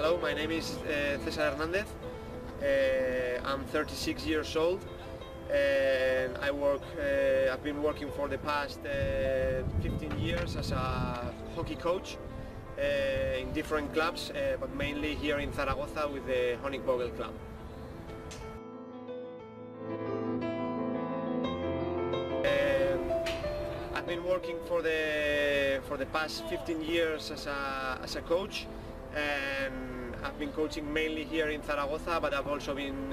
Hello, my name is Cesar Hernandez. I'm 36 years old and I've been working for the past 15 years as a hockey coach in different clubs, but mainly here in Zaragoza with the Honigvogel club. I've been working for the past 15 years as a coach, and I've been coaching mainly here in Zaragoza, but I've also been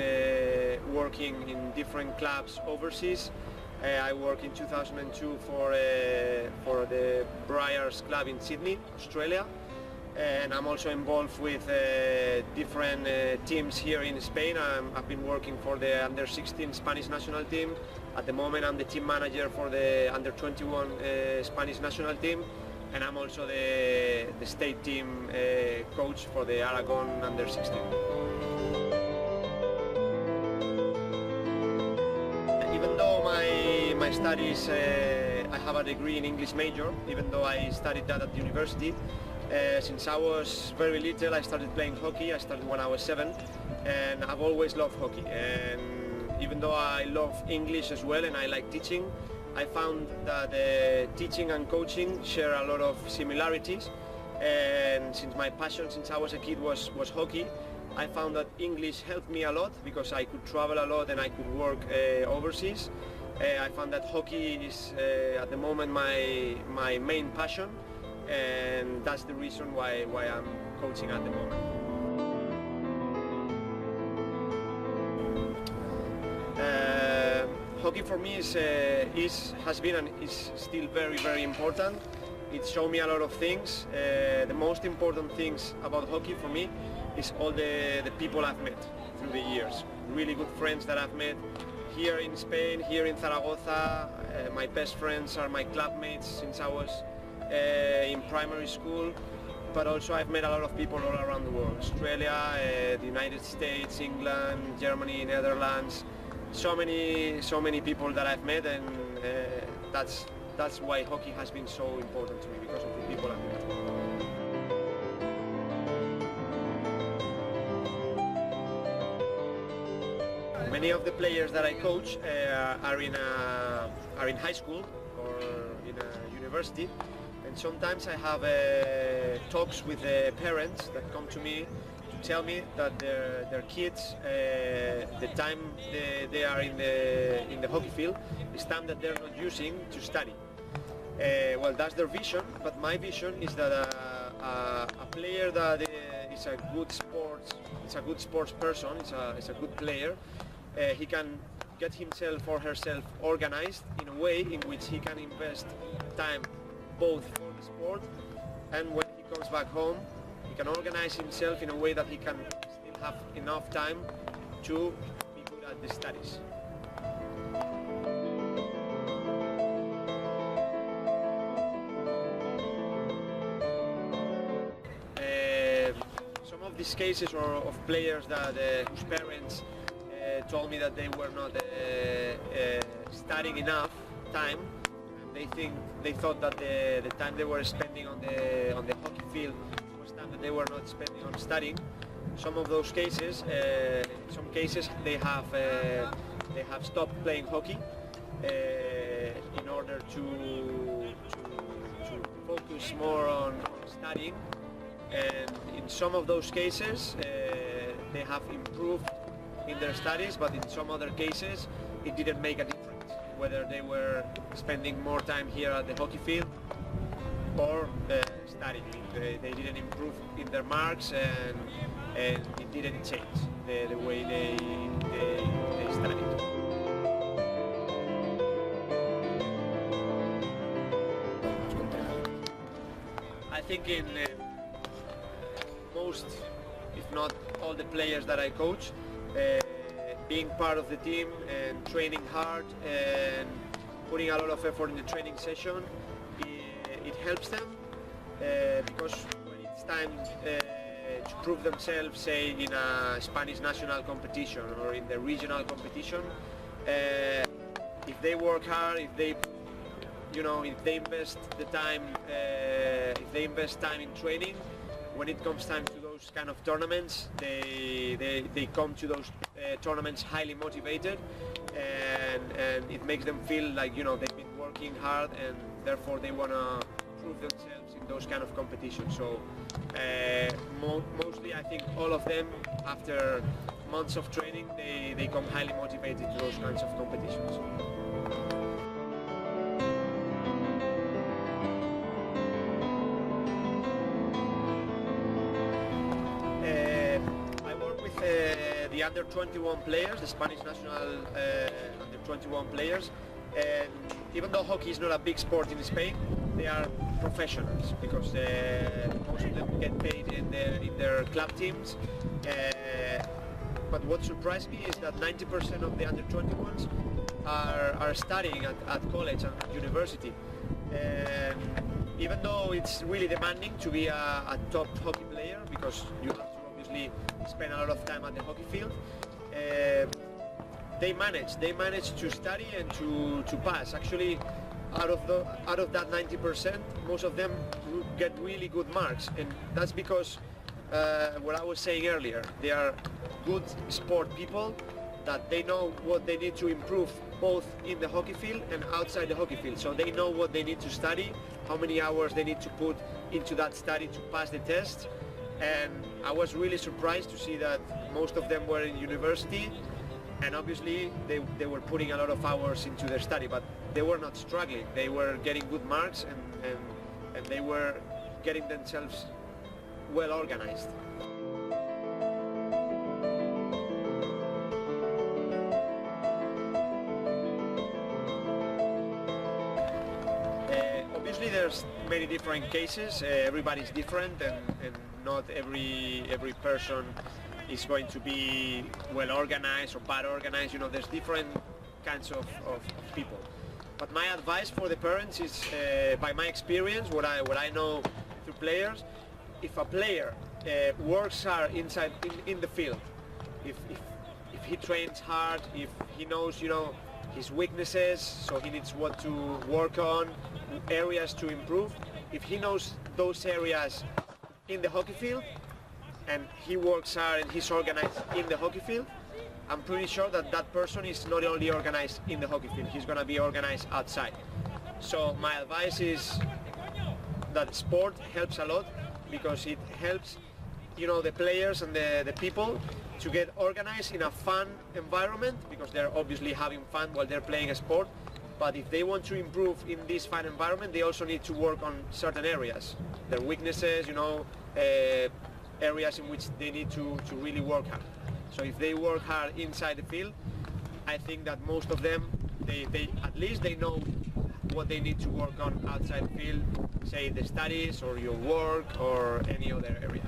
working in different clubs overseas. I worked in 2002 for the Briars club in Sydney, Australia, and I'm also involved with different teams here in Spain. I've been working for the under-16 Spanish national team. At the moment I'm the team manager for the under-21 Spanish national team, and I'm also the state team coach for the Aragon under-16. Even though my studies, I have a degree in English major, even though I studied that at the university, since I was very little I started playing hockey. I started when I was 7, and I've always loved hockey. And even though I love English as well and I like teaching, I found that teaching and coaching share a lot of similarities. And since my passion since I was a kid was hockey, I found that English helped me a lot because I could travel a lot and I could work overseas. I found that hockey is at the moment my main passion, and that's the reason why I'm coaching at the moment. Hockey for me has been and is still very, very important. It showed me a lot of things. The most important things about hockey for me is all the people I've met through the years. Really good friends that I've met here in Spain, here in Zaragoza. My best friends are my club mates since I was in primary school, but also I've met a lot of people all around the world. Australia, the United States, England, Germany, Netherlands. So many people that I've met, and that's why hockey has been so important to me, because of the people I've met. Many of the players that I coach are in high school or in a university, and sometimes I have talks with parents that come to me to tell me that their kids, the time they are in the hockey field is time that they're not using to study. Well, that's their vision, but my vision is that a player that is a good sports person, is a good player. He can get himself or herself organized in a way in which he can invest time both for the sport, and when he comes back home he can organize himself in a way that he can still have enough time to be good at the studies. Some of these cases of players that whose parents told me that they were not studying enough time. They thought that the time they were spending on the hockey field was time that they were not spending on studying. Some of those cases, some cases they have stopped playing hockey in order to focus more on studying. And in some of those cases they have improved in their studies, but in some other cases it didn't make a difference whether they were spending more time here at the hockey field or studying. They didn't improve in their marks, and it didn't change the way they studied. I think in most, if not all, the players that I coach, being part of the team and training hard and putting a lot of effort in the training session, it helps them because when it's time to prove themselves, say in a Spanish national competition or in the regional competition, if they work hard, if they invest the time, if they invest time in training, when it comes time to go those kind of tournaments, they come to those tournaments highly motivated, and it makes them feel like, you know, they've been working hard, and therefore they want to prove themselves in those kind of competitions. So mostly I think all of them, after months of training, they come highly motivated to those kinds of competitions. I work with the under 21 players, the Spanish national under 21 players, and even though hockey is not a big sport in Spain, they are professionals because most of them get paid in their club teams. But what surprised me is that 90% of the under 21s are studying at college and at university. And even though it's really demanding to be a top hockey player, because you have to obviously spend a lot of time at the hockey field, they manage to study and to pass. Actually, out of that 90%, most of them get really good marks, and that's because what I was saying earlier, they are good sport people, that they know what they need to improve both in the hockey field and outside the hockey field. So they know what they need to study, how many hours they need to put into that study to pass the test. And I was really surprised to see that most of them were in university, and obviously they were putting a lot of hours into their study, but they were not struggling. They were getting good marks, and they were getting themselves well organized. Obviously there's many different cases, everybody's different, and not every person is going to be well organized or bad organized. You know, there's different kinds of people. But my advice for the parents is, by my experience, what I know through players, if a player works hard inside in the field, if he trains hard, if he knows, you know, his weaknesses, so he needs what to work on, areas to improve, if he knows those areas in the hockey field, and he works hard and he's organized in the hockey field, I'm pretty sure that that person is not only organized in the hockey field, he's going to be organized outside. So my advice is that sport helps a lot, because it helps, you know, the players and the people to get organized in a fun environment, because they're obviously having fun while they're playing a sport. But if they want to improve in this fun environment, they also need to work on certain areas, their weaknesses, you know, areas in which they need to really work hard. So if they work hard inside the field, I think that most of them, they at least they know what they need to work on outside the field, say the studies or your work or any other area.